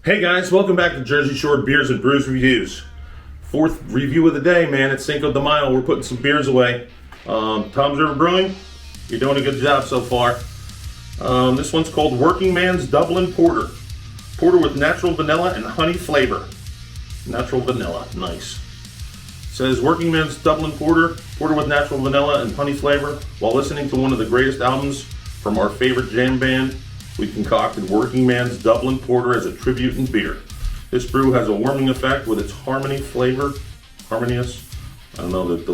Hey guys, welcome back to Jersey Shore Beers and Brews Reviews. Fourth review of the day, man. It's Cinco de Mayo. We're putting some beers away. Toms River Brewing, you're doing a good job so far. This one's called Working Man's Dublin Porter. Porter with natural vanilla and honey flavor. Natural vanilla, nice. It says Working Man's Dublin Porter, porter with natural vanilla and honey flavor. While listening to one of the greatest albums from our favorite jam band, we concocted Working Man's Dublin Porter as a tribute in beer. This brew has a warming effect with its harmonious. I don't know that the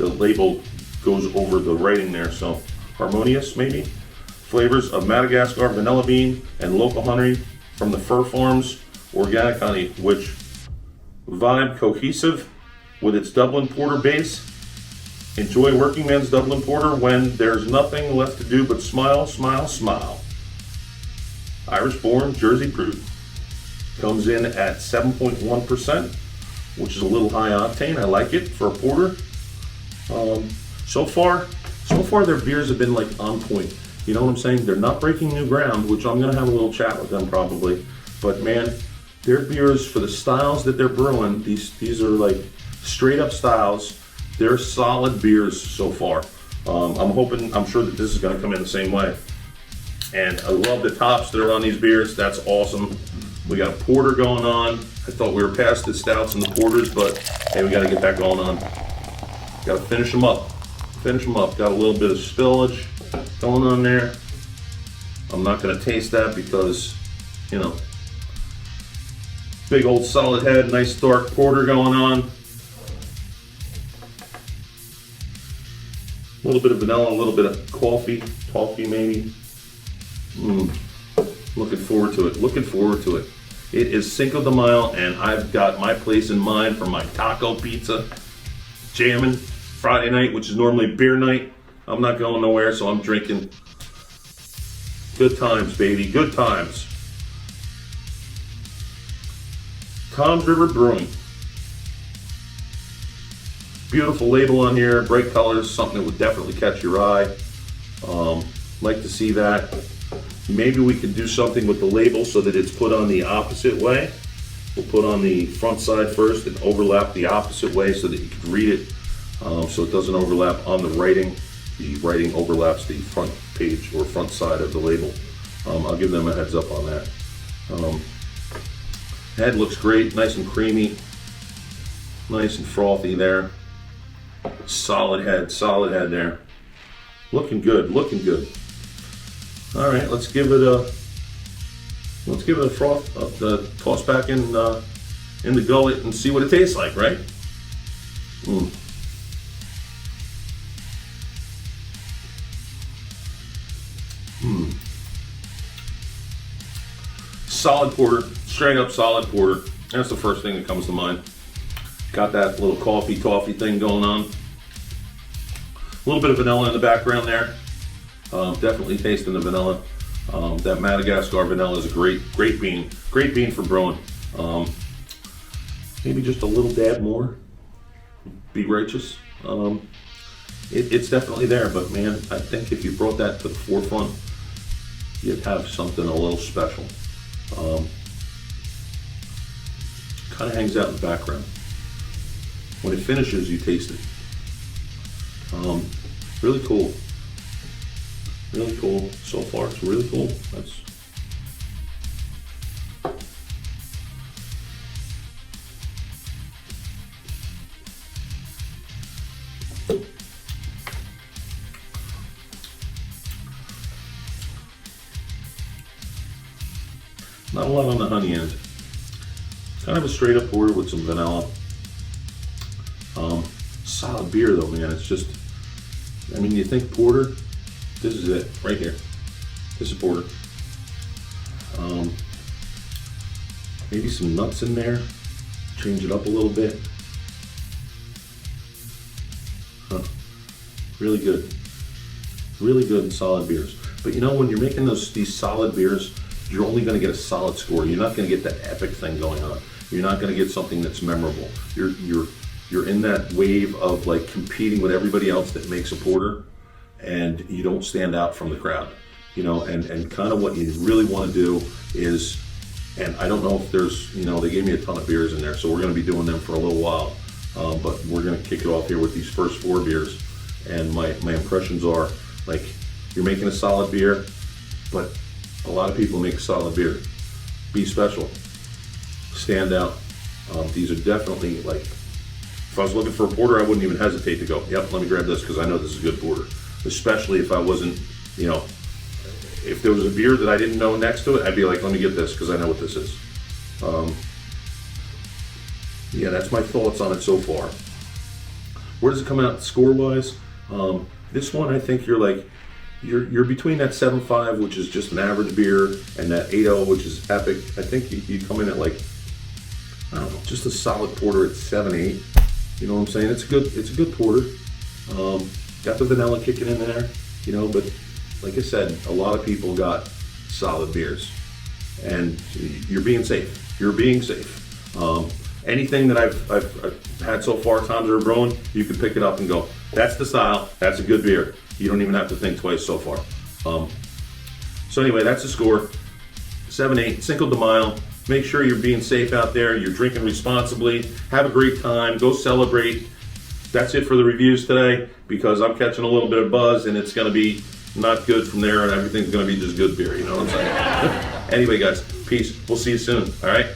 label goes over the writing there, so harmonious maybe. Flavors of Madagascar vanilla bean and local honey from the Fir Farms organic honey, which vibe cohesive with its Dublin Porter base. Enjoy Working Man's Dublin Porter when there's nothing left to do but smile, smile, smile. Irish born, Jersey brewed. Comes in at 7.1%, which is a little high octane. I like it for a porter. So far their beers have been like on point. You know what I'm saying? They're not breaking new ground, which I'm gonna have a little chat with them probably. But man, their beers for the styles that they're brewing, these are like straight up styles. They're solid beers so far. I'm sure that this is gonna come in the same way. And I love the tops that are on these beers. That's awesome. We got a porter going on. I thought we were past the stouts and the porters, but hey, we got to get that going on. Got to finish them up. Got a little bit of spillage going on there. I'm not going to taste that because, you know, big old solid head, nice dark porter going on. A little bit of vanilla, a little bit of toffee maybe. Looking forward to it. It is Cinco de Mayo, and I've got my place in mind for my taco pizza. Jamming Friday night, which is normally beer night. I'm not going nowhere, so I'm drinking. Good times, baby, good times. Toms River Brewing. Beautiful label on here, bright colors, something that would definitely catch your eye. Like to see that. Maybe we can do something with the label so that it's put on the opposite way. We'll put on the front side first and overlap the opposite way so that you can read it, so it doesn't overlap on the writing. The writing overlaps the front page or front side of the label. I'll give them a heads up on that. Head looks great, nice and creamy, nice and frothy there. Solid head there. Looking good. All right, let's give it a toss back in the gullet and see what it tastes like, right? Solid porter, straight up solid porter. That's the first thing that comes to mind. Got that little coffee toffee thing going on. A little bit of vanilla in the background there. Definitely tasting the vanilla. That Madagascar vanilla is a great bean for brewing. Maybe just a little dab more. Be righteous. It's definitely there, but man, I think if you brought that to the forefront, you'd have something a little special. Kind of hangs out in the background. When it finishes, you taste it. Really cool. Really cool so far. It's really cool. That's not a lot on the honey end. Kind of a straight up porter with some vanilla. Solid beer though, man. It's just, I mean, you think porter, this is it right here. This is porter. Maybe some nuts in there. Change it up a little bit. Really good and solid beers. But you know, when you're making these solid beers, you're only going to get a solid score. You're not going to get that epic thing going on. You're not going to get something that's memorable. You're in that wave of like competing with everybody else that makes a porter, and you don't stand out from the crowd. You know, and kind of what you really want to do is And I don't know if there's, they gave me a ton of beers in there, so we're going to be doing them for a little while. But we're going to kick it off here with these first 4 beers. And my impressions are, like, you're making a solid beer, but a lot of people make solid beer. Be special. Stand out. These are definitely, like, if I was looking for a porter, I wouldn't even hesitate to go, yep, let me grab this because I know this is a good porter. Especially if I wasn't, if there was a beer that I didn't know next to it, I'd be like, let me get this because I know what this is. Yeah, that's my thoughts on it so far. Where does it come out score-wise? This one, I think you're between that 7.5, which is just an average beer, and that 8.0, which is epic. I think you come in at, like, I don't know, just a solid porter at 7.8. You know what I'm saying? It's a good porter. Got the vanilla kicking in there, but like I said, a lot of people got solid beers, and you're being safe. You're being safe. Anything that I've had so far, Toms River Brewing, you can pick it up and go, that's the style, that's a good beer. You don't even have to think twice so far. So anyway, that's the score. 7.8, Cinco de Mayo. Make sure you're being safe out there, you're drinking responsibly, have a great time, go celebrate. That's it for the reviews today, because I'm catching a little bit of buzz and it's gonna be not good from there, and everything's gonna be just good beer, you know what I'm saying? Anyway guys, peace, we'll see you soon, all right?